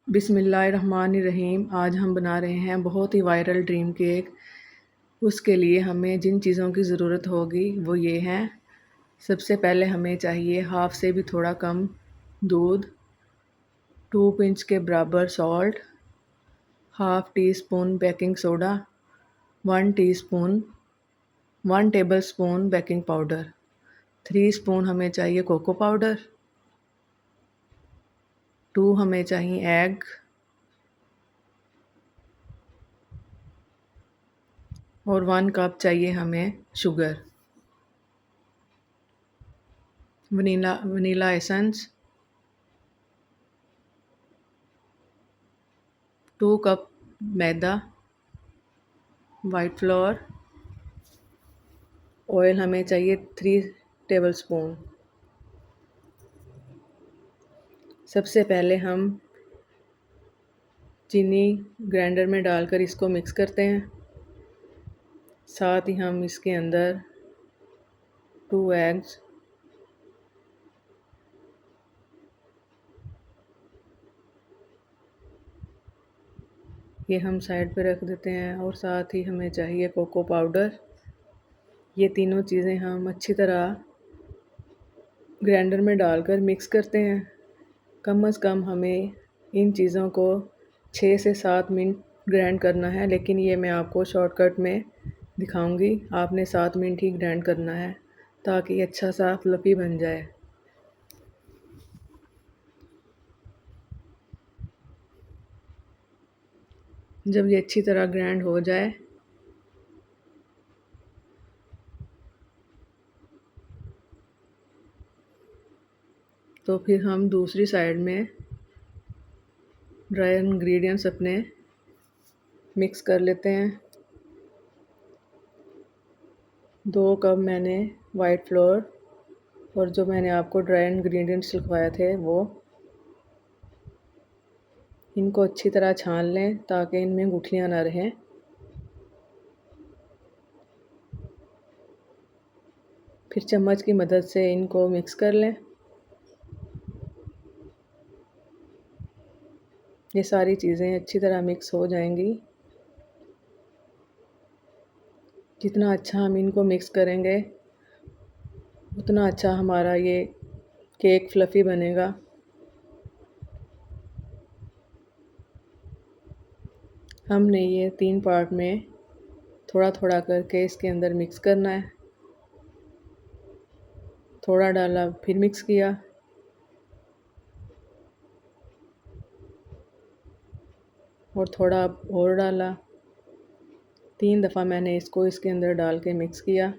बिस्मिल्लाहिर्रहमानिर्रहीम। आज हम बना रहे हैं बहुत ही वायरल ड्रीम केक। उसके लिए हमें जिन चीज़ों की ज़रूरत होगी वो ये हैं। सबसे पहले हमें चाहिए हाफ़ से भी थोड़ा कम दूध, 2 पिंच के बराबर salt, half tea spoon baking soda, 1 table spoon baking powder, 3 spoon हमें चाहिए कोको पाउडर, 2 हमें चाहिए एग और 1 कप चाहिए हमें शुगर, वनीला एसेंस, 2 कप मैदा, वाइट फ्लोर, ऑयल हमें चाहिए 3 टेबल स्पून। सबसे पहले हम चीनी ग्राइंडर में डालकर इसको मिक्स करते हैं। साथ ही हम इसके अंदर 2 एग्स, ये हम साइड पे रख देते हैं और साथ ही हमें चाहिए कोको पाउडर। ये तीनों चीज़ें हम अच्छी तरह ग्राइंडर में डालकर मिक्स करते हैं। कम से कम हमें इन चीज़ों को 6 से 7 मिनट ग्राइंड करना है, लेकिन ये मैं आपको शॉर्टकट में दिखाऊंगी। आपने 7 मिनट ही ग्राइंड करना है ताकि अच्छा सा फ्लफ़ी बन जाए। जब ये अच्छी तरह ग्राइंड हो जाए तो फिर हम दूसरी साइड में ड्राई इंग्रेडिएंट्स अपने मिक्स कर लेते हैं। 2 कप मैंने वाइट फ्लोर और जो मैंने आपको ड्राई इंग्रेडिएंट्स लिखवाए थे वो, इनको अच्छी तरह छान लें ताकि इनमें गुठलियाँ ना रहें। फिर चम्मच की मदद से इनको मिक्स कर लें। ये सारी चीज़ें अच्छी तरह मिक्स हो जाएंगी। जितना अच्छा हम इनको मिक्स करेंगे उतना अच्छा हमारा ये केक फ्लफ़ी बनेगा। हमने ये 3 पार्ट में थोड़ा थोड़ा करके इसके अंदर मिक्स करना है। थोड़ा डाला, फिर मिक्स किया, और थोड़ा और डाला। 3 दफ़ा मैंने इसको इसके अंदर डाल के मिक्स किया।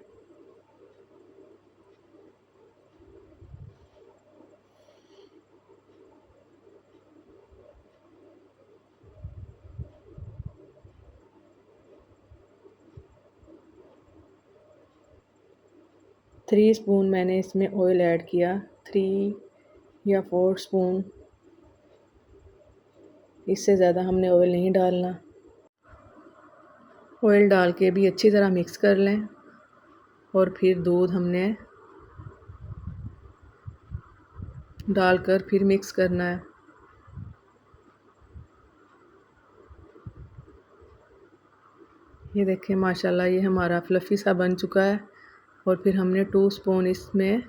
थ्री स्पून मैंने इसमें ऑयल ऐड किया, 3 या 4 स्पून, इससे ज़्यादा हमने ऑयल नहीं डालना। ऑयल डाल के भी अच्छी तरह मिक्स कर लें और फिर दूध हमने डालकर फिर मिक्स करना है। ये देखें माशाल्लाह ये हमारा फ्लफ़ी सा बन चुका है। और फिर हमने 2 स्पून इसमें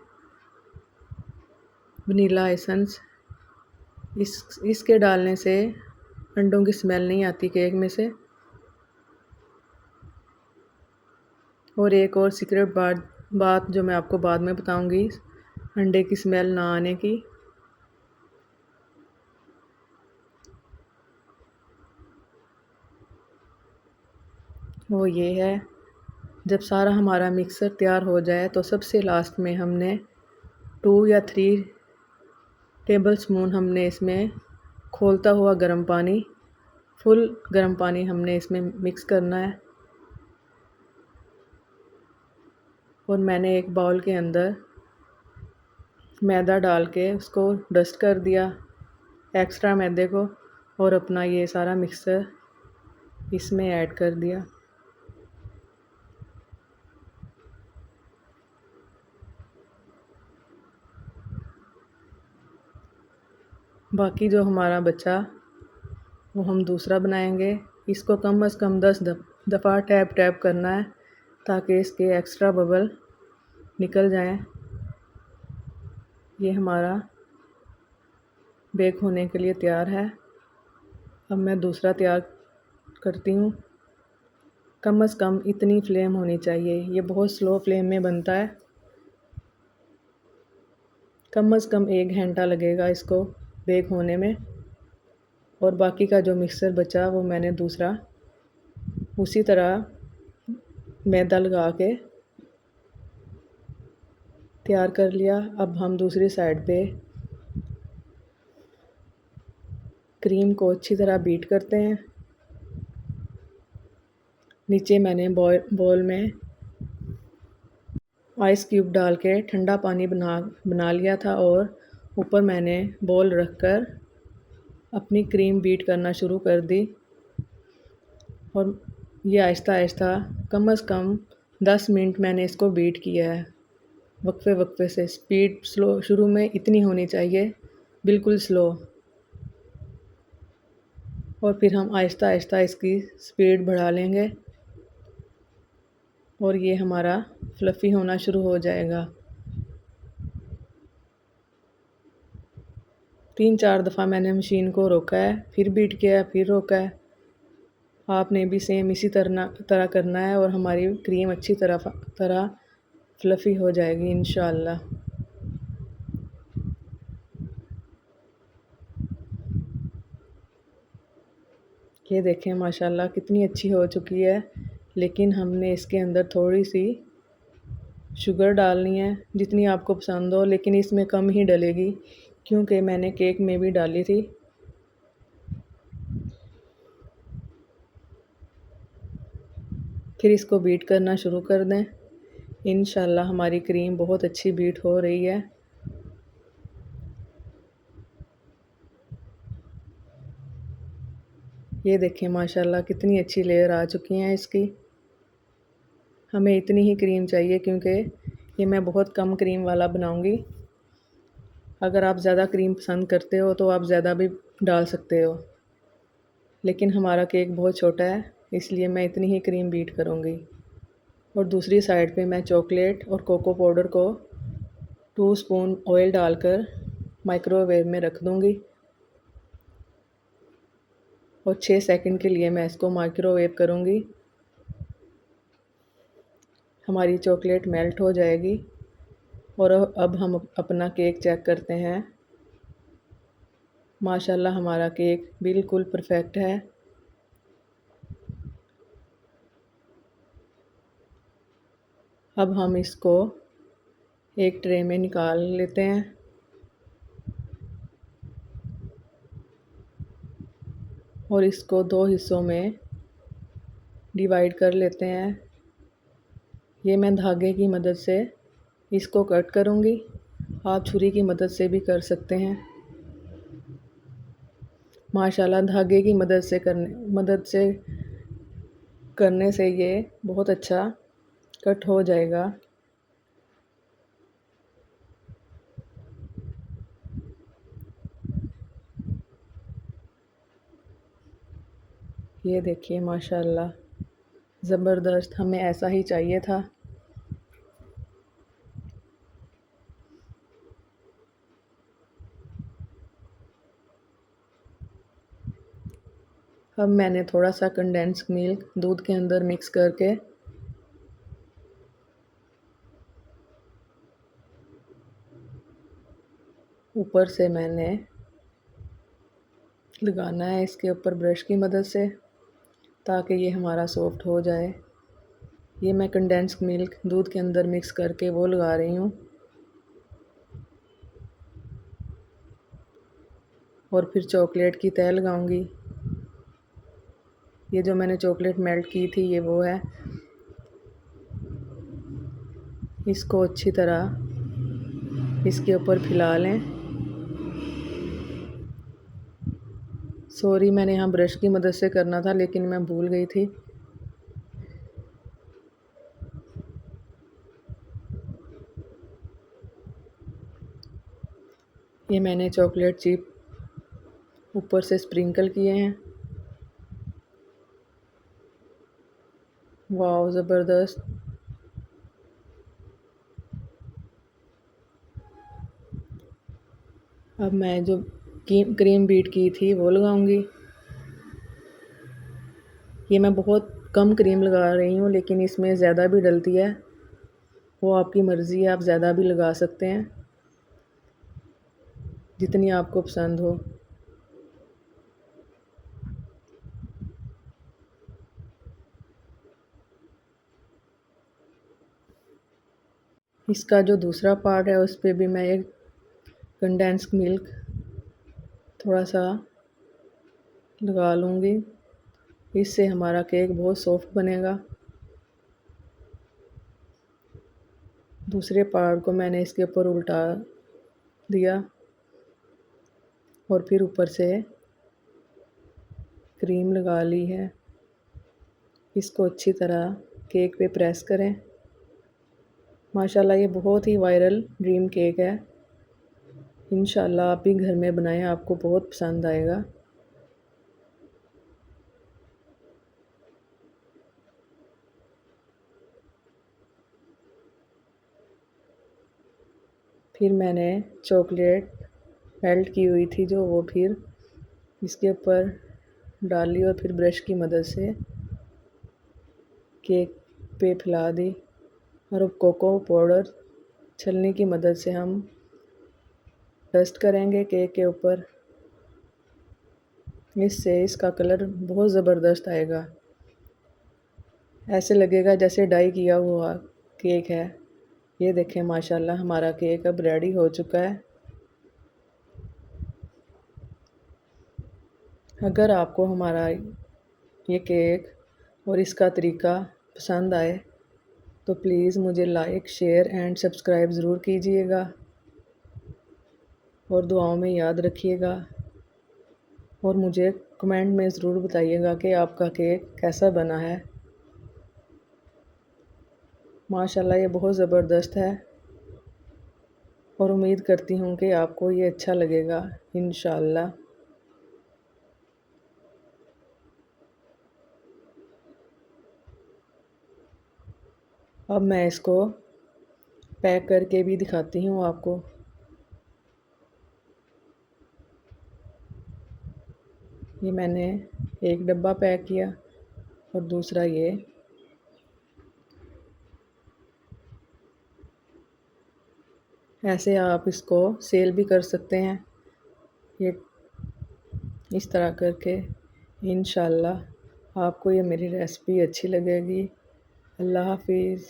वनीला एसेंस, इसके डालने से अंडों की स्मेल नहीं आती केक में से। और एक और सीक्रेट बात जो मैं आपको बाद में बताऊंगी अंडे की स्मेल ना आने की। वो ये है, जब सारा हमारा मिक्सर तैयार हो जाए तो सबसे लास्ट में हमने 2 या 3 टेबल स्पून हमने इसमें खौलता हुआ गर्म पानी, फुल गर्म पानी हमने इसमें मिक्स करना है। और मैंने एक बाउल के अंदर मैदा डाल के उसको डस्ट कर दिया, एक्स्ट्रा मैदे को, और अपना ये सारा मिक्सर इसमें ऐड कर दिया। बाकी जो हमारा बचा वो हम दूसरा बनाएंगे। इसको कम से कम 10 दफ़ा टैप टैप करना है ताकि इसके एक्स्ट्रा बबल निकल जाएं। ये हमारा बेक होने के लिए तैयार है। अब मैं दूसरा तैयार करती हूँ। कम से कम इतनी फ्लेम होनी चाहिए, ये बहुत स्लो फ्लेम में बनता है। कम से कम 1 घंटा लगेगा इसको बेक होने में। और बाकी का जो मिक्सर बचा वो मैंने दूसरा उसी तरह मैदा लगा के तैयार कर लिया। अब हम दूसरी साइड पे क्रीम को अच्छी तरह बीट करते हैं। नीचे मैंने बॉल में आइस क्यूब डाल के ठंडा पानी बना लिया था और ऊपर मैंने बॉल रख कर अपनी क्रीम बीट करना शुरू कर दी। और ये आहिस्ता आहिस्ता कम से कम 10 मिनट मैंने इसको बीट किया है, वक्फे वक्फे से। स्पीड स्लो शुरू में इतनी होनी चाहिए, बिल्कुल स्लो। और फिर हम आहिस्ता आहिस्ता इसकी स्पीड बढ़ा लेंगे और ये हमारा फ्लफ़ी होना शुरू हो जाएगा। 3-4 दफ़ा मैंने मशीन को रोका है, फिर बीट किया, फिर रोका है। आपने भी सेम इसी तरह करना है और हमारी क्रीम अच्छी तरह फ्लफ़ी हो जाएगी इंशाअल्लाह। ये देखें माशाल्लाह कितनी अच्छी हो चुकी है। लेकिन हमने इसके अंदर थोड़ी सी शुगर डालनी है, जितनी आपको पसंद हो, लेकिन इसमें कम ही डलेगी क्योंकि मैंने केक में भी डाली थी। फिर इसको बीट करना शुरू कर दें। इंशाल्लाह हमारी क्रीम बहुत अच्छी बीट हो रही है। ये देखें माशाल्लाह कितनी अच्छी लेयर आ चुकी हैं इसकी। हमें इतनी ही क्रीम चाहिए क्योंकि ये मैं बहुत कम क्रीम वाला बनाऊंगी। अगर आप ज़्यादा क्रीम पसंद करते हो तो आप ज़्यादा भी डाल सकते हो, लेकिन हमारा केक बहुत छोटा है इसलिए मैं इतनी ही क्रीम बीट करूँगी। और दूसरी साइड पे मैं चॉकलेट और कोको पाउडर को 2 स्पून ऑयल डालकर माइक्रोवेव में रख दूँगी और 6 सेकंड के लिए मैं इसको माइक्रोवेव करूँगी। हमारी चॉकलेट मेल्ट हो जाएगी और अब हम अपना केक चेक करते हैं। माशाल्लाह हमारा केक बिल्कुल परफेक्ट है। अब हम इसको एक ट्रे में निकाल लेते हैं और इसको 2 हिस्सों में डिवाइड कर लेते हैं। ये मैं धागे की मदद से इसको कट करूँगी, आप छुरी की मदद से भी कर सकते हैं। माशाल्लाह धागे की मदद से करने से ये बहुत अच्छा कट हो जाएगा। ये देखिए माशाल्लाह ज़बरदस्त, हमें ऐसा ही चाहिए था। अब मैंने थोड़ा सा कंडेंस मिल्क दूध के अंदर मिक्स करके ऊपर से मैंने लगाना है इसके ऊपर ब्रश की मदद से ताकि ये हमारा सॉफ्ट हो जाए। ये मैं कंडेंस मिल्क दूध के अंदर मिक्स करके वो लगा रही हूँ और फिर चॉकलेट की तह लगाऊंगी। ये जो मैंने चॉकलेट मेल्ट की थी ये वो है। इसको अच्छी तरह इसके ऊपर फैला लें। सॉरी मैंने यहाँ ब्रश की मदद से करना था लेकिन मैं भूल गई थी। ये मैंने चॉकलेट चिप ऊपर से स्प्रिंकल किए हैं। वाह ज़बरदस्त। अब मैं जो क्रीम बीट की थी वो लगाऊंगी। ये मैं बहुत कम क्रीम लगा रही हूँ, लेकिन इसमें ज़्यादा भी डलती है, वो आपकी मर्ज़ी है, आप ज़्यादा भी लगा सकते हैं जितनी आपको पसंद हो। इसका जो दूसरा पार्ट है उस पे भी मैं एक कंडेंस मिल्क थोड़ा सा लगा लूँगी। इससे हमारा केक बहुत सॉफ्ट बनेगा। दूसरे पार्ट को मैंने इसके ऊपर उल्टा दिया और फिर ऊपर से क्रीम लगा ली है। इसको अच्छी तरह केक पे प्रेस करें। माशाल्लाह ये बहुत ही वायरल ड्रीम केक है। इंशाल्लाह आप भी घर में बनाएं, आपको बहुत पसंद आएगा। फिर मैंने चॉकलेट मेल्ट की हुई थी जो वो फिर इसके ऊपर डाली और फिर ब्रश की मदद से केक पे फैला दी। और अब कोको पाउडर छलनी की मदद से हम डस्ट करेंगे केक के ऊपर। इससे इसका कलर बहुत ज़बरदस्त आएगा, ऐसे लगेगा जैसे डाई किया हुआ केक है। ये देखें माशाल्लाह हमारा केक अब रेडी हो चुका है। अगर आपको हमारा ये केक और इसका तरीका पसंद आए तो प्लीज़ मुझे लाइक शेयर एंड सब्सक्राइब ज़रूर कीजिएगा और दुआओं में याद रखिएगा। और मुझे कमेंट में ज़रूर बताइएगा कि आपका केक कैसा बना है। माशाल्लाह ये बहुत ज़बरदस्त है और उम्मीद करती हूँ कि आपको ये अच्छा लगेगा इंशाअल्लाह। अब मैं इसको पैक करके भी दिखाती हूँ आपको। ये मैंने एक डब्बा पैक किया और दूसरा ये। ऐसे आप इसको सेल भी कर सकते हैं, ये इस तरह करके। इंशाल्लाह आपको ये मेरी रेसिपी अच्छी लगेगी। अल्लाह हाफिज़।